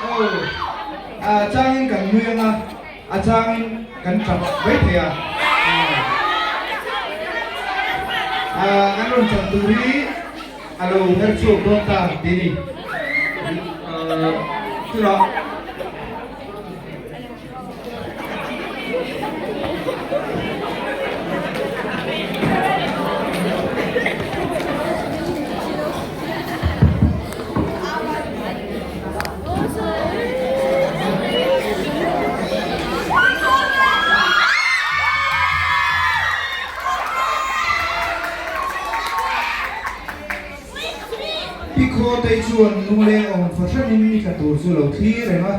tuổi trang in cần nuôi trang in cần chập với thầy anh luôn chọn từ đi alo hết chuột con ta đi từ đó cô tây chuồn nung lên ông phát xuất nên cả tổ du lầu thi rồi mà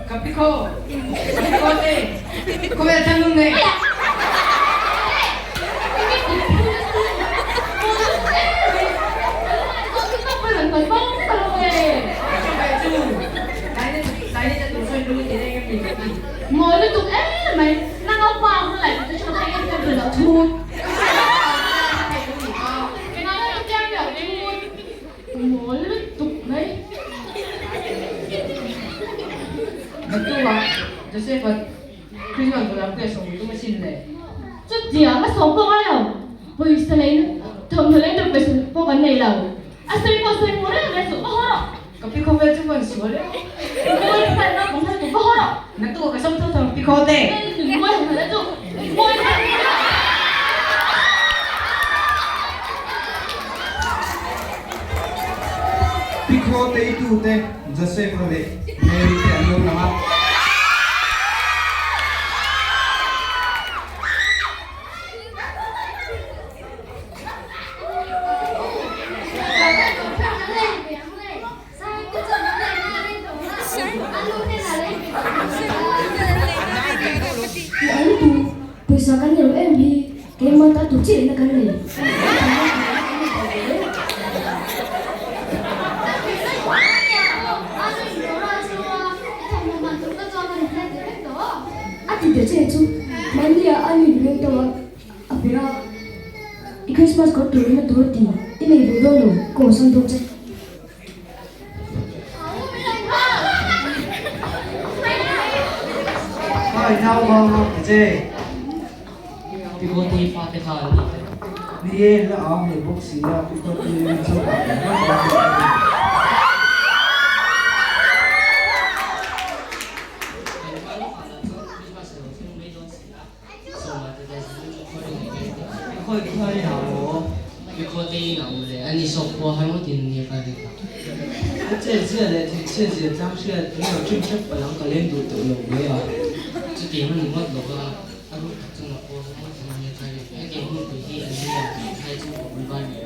Capico te, come la tango me. Ngồi liên tục mày năng áo vào nó lại cho thấy em thêm được thu. Cái nói nó trang được đi ngồi liên tục đấy. Betul就这个 Christmas 我两个手这么新嘞。Chút gì mà sống không ai đâu. Vì sao lấy thường thường lấy được về sự vô vấn đề đâu. Xây muốn đấy là sự vô horo. Capico về chúng mình sửa đấy. Ngồi phải nó cũng hay vô horo. Nó tụ cái sông thơ thằng Pico te. Đừng ngồi phải đã tụ. Ngồi phải. Pico tây tu te Joseph rồi Mary te alo nama Bisa kan nyuruh MB, kayak mata tuh ciri nak kan ni. Tidak ciri main dia ani bilang tahu apa ya? Christmas kau turun na turun ti, ini ibu dulu, kau sentuh cek. Hai nào vào cái Pico te pha te kha. gì đi là ông người bốc xí là Pico tây số bảy Khôi cái hơi nào Pico te nàoเลยอันนี้สอบพอให้มันกินเนี่ยไปดิ这张是没有正式不能可练读都有没有？这点มันมันบอกว่าอารุจังหวะพอมันทำเนี่ยใครให้เก่งมันไปที่อันนี้ใครจะบอกบ้านเนี่ย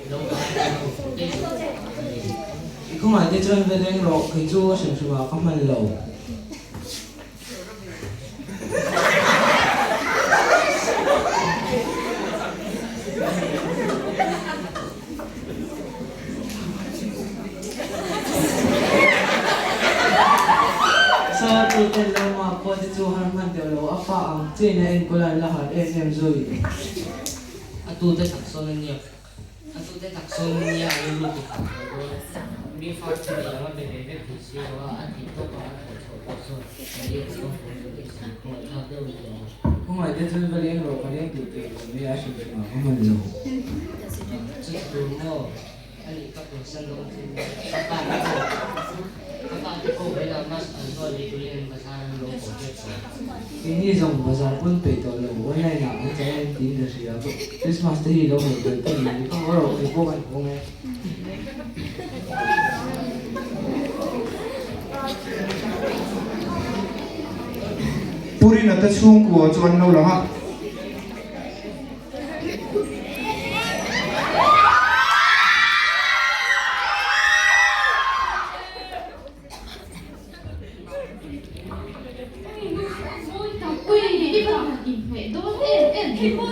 แล้วก็ได้ không phải cái chân về đây rồi cái chua sườn sườn vào không mình lẩu sao tôi tên lâu mà có cái chua hàng man tiểu lẩu áp phạ trên này em có lại là hạt em rồi tu te taksononya tu te taksononya lu tu di fast ni yang ada bebek di sini wa ati to pa so dia tu ko ta de không phải cái chân về đây rồi cái này tụt tiền mới ra sườn sườn vào không mình lẩu tu mo Ali kapusan doon kakati ko wala mas ano lituloy ang kasahan ng project ko. Ini dòng bazaar pun pe to lo online na ang saya din na siya ko. Christmas day lo mo pe to ni ko ro ni ko kan ko nge. Puri na ta chung ko chuan no la ha. Ui, đi vào nhìn mẹ đốt em thì ui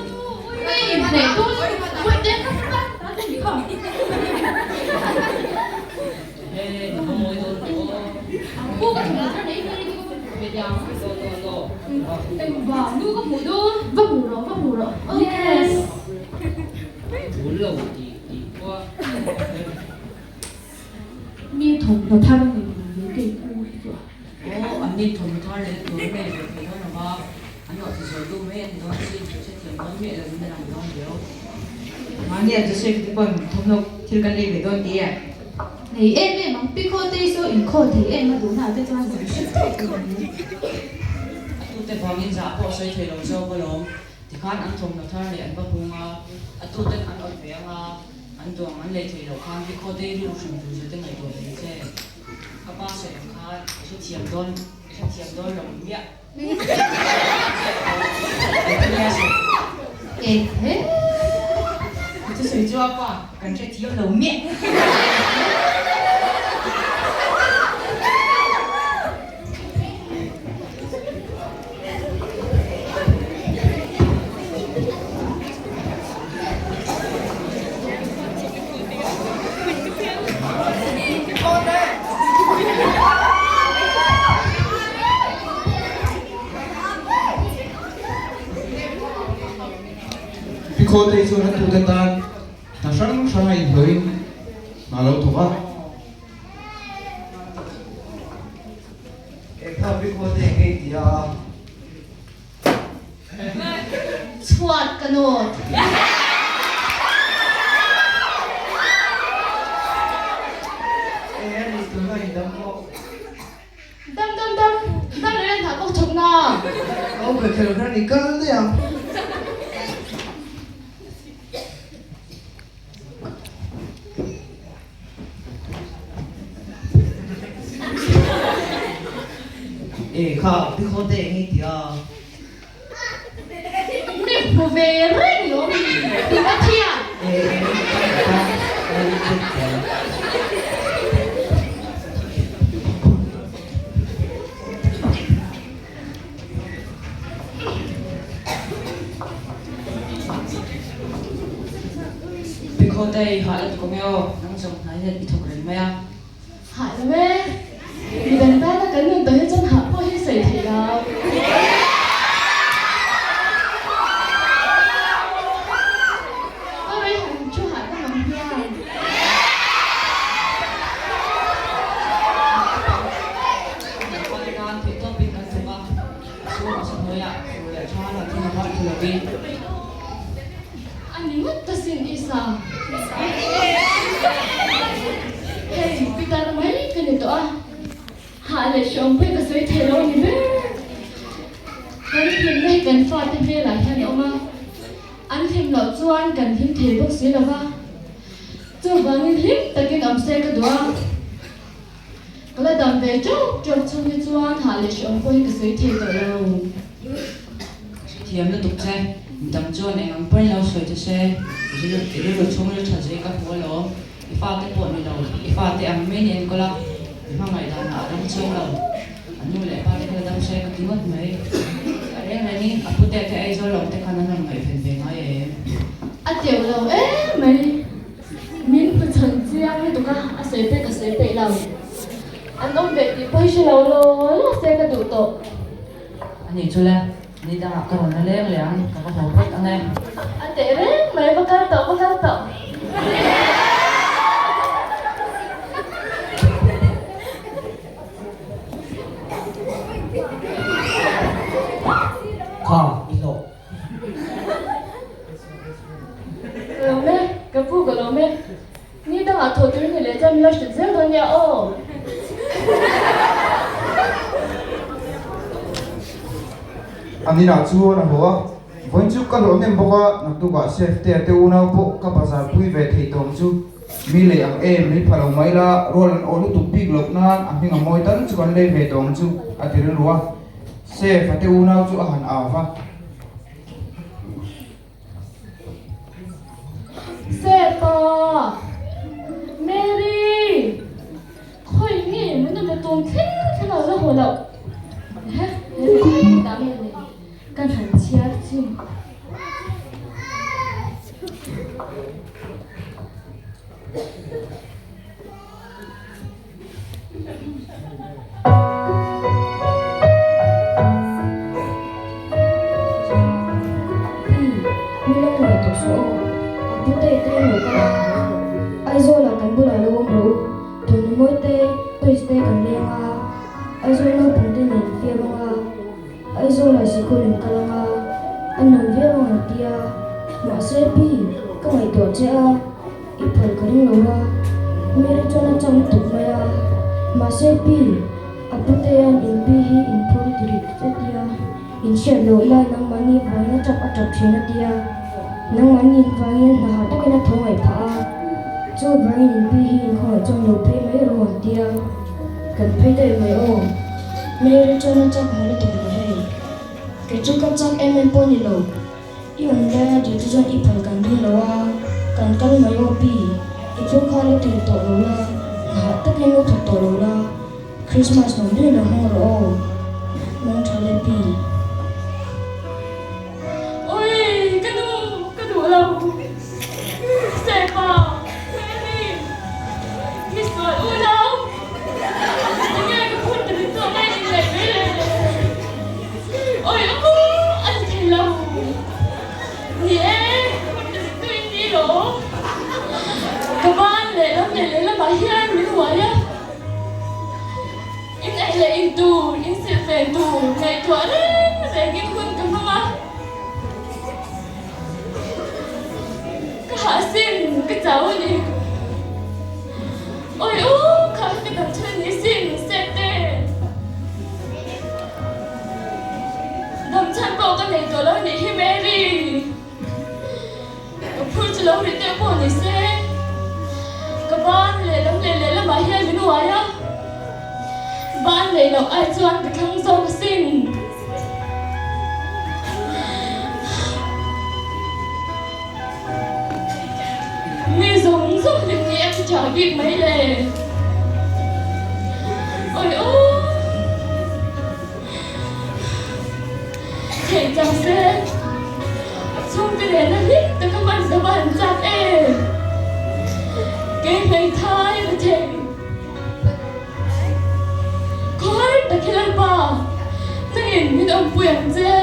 mẹ đốt quên đến các bạn đã đi không Không mối thôi cô có thể là đấy đi về nhà em vào nu có mùi đốt vấp mùi rồi yes đủ lâu thì qua ni thùng nó tham mình những cái u rồi 언니 돈 털래 돈에 이렇게 하는 거 아니 어디서 또 왜 너한테 도대체 뭔 일을 맨날 안 나오는데요? Mani aja sih kita pun thomno thilkan le ve don dia. này em mong pico tây số in co thì em mà đúng nào tây cho anh 또 때 방인 잡고 서이 되는 저 걸로 디칸 안 통로 털래 안 바보가 또때 안 어디야 안 도안 안 레이트로 칸 피코 데이로 좀 주실 때가 있고 이제 아빠 서양 칸 tiệm đôn lồng miệng 에 thế这水珠啊，感觉提冷面。 Pico te chuan tu te tan na sang sang ai hloi na lo thoka. Ekha bi ko de nge dia. chuột cả nồi Ni tu na idam ko. đâm lên thả con trống nào Au be khelo kan ni kan de ya. Ekha bi ko de nge dia. nè phù về rinh nó bị bắt thiệt Pico đây hỏi là có mèo đang dùng thái nhật bị thủng đến mèo. hại rồi mẹ vì đàn ta đã cấn người tới chân hở có hết sảy thì đâu có đây hẳn chú hại có nằm nha Con gan thì tôi bị cắn thủng à? Số nó sẽ hơi ạ, rồi lại cho là khi nào gọi thì là đi. anh ấy mất ta xin isa hey kita na mấy cái này tụi hạ lại sống với cái suy thế đâu như thế cái thêm đây cần pha thêm về lại theo nhau mà anh thêm lọ chuan cần thêm thế bác sĩ đâu ha cho vâng thêm ta cái đầm xe cái đó cái là đầm về chỗ trong cái chuan hạ lại sống với cái suy thế đâu Thì em nó tục xe, tầm cho này ngang bên lâu sợi cho xe, rồi cái đồ chung nó trở thành các bộ lỗ, cái pha cái bộ này đầu, cái pha cái ăn mấy nên có lắm, cái pha ngày đàn ở trong chơi đầu, anh nuôi lại pha cái đâm xe cái tiếng mất mấy, cái đấy này ní, anh phụ cái ai rồi lòng cái khả năng làm ngày phần về ngay em, anh tiểu lâu ế mày mình phải chân chiang hay tụi cả anh sẽ phải cái sẽ phải lâu anh ông về thì bây giờ lâu lâu xe cái đủ tổ anh nhìn cho lên, đi đang học còn nó lên liền, có hậu hết anh em. anh tệ đấy mày bắt đầu Kho, đi lộ. Lome, cái phụ của Lome, ni đang ở nè ô anh đi nào chú na hoa vẫn chú cái lỗ nem bốc á nạp tu cả safety te u nào bộ các bazar pui về thì tôm chú mi lệ ang em mi phalo mai la roll olu tu big lok na anh ngam moi tan chú kan le về tôm chú atirin ruwa safe te u nào chú han ava Sepa Mary khôi nghĩ mới được tôm thế nào ra hồ lậu hả thế đám này căn hẳn chia chứ Aizo là cán bộ là lâu bro, tuần mỗi tê, tôi sẽ cần lên à. Aizo nó cũng tên là phía bang à. Aizo là sĩ cô lên calang à. Anh nói phía bang à tia, mà sẽ pi, các mày tuổi trẻ à. Ít phải cái gì lâu à. Mere cho nó chăm tục mày à. Mà sẽ pi, apu tê anh in pi hi in phôi direct tia. In share lỗi lại nang mani vai nó chập chuyện tia. Nang mani vai nó hạt tao cái nó thong ai phá. Cho vai in pi hi in khỏi trong lầu pe mấy rồi tia. Cần phải để mày ô. Mere cho nó chăm hả nó tục mày. Cái chú cấp chắc em poni lầu. Iwan ra di tu jan ipal kan di lawa. Kan mày ô pi. Ipu khalo tin to lola. Hạt tao cái nó to lola. Christmas nó đi là hong ro. Nang thale pi. ôi cái đủ lâu Sepa Mary Miss Boy ôi đâu nghe cái phút từ từ này đi lại về ôi anh thấy lâu nhé phút từ từ đi đó các bạn lấy là bài hiền mới nói á in này là in tù in sẽ về tù ngày tuổi đấy để cái khuôn cầm không á cái hạ xin cái cháu này ôi khá cái đầm chân này xin sẽ tê đầm chân bộ cái này tuổi lâu này hi Mary cái phút chỉ lâu thì tiêu bộ này sẽ các bạn lấy là bài hiền mới nói á bạn lấy lộc ai cho anh bị không dâu xin mi giống những gì em trả kịp mấy lệ ôi thể chẳng sẽ trong cái này nó hít từ các bạn chắc em cái ngày thái là thể khói ta khi lần ba nang in min ông quyền dê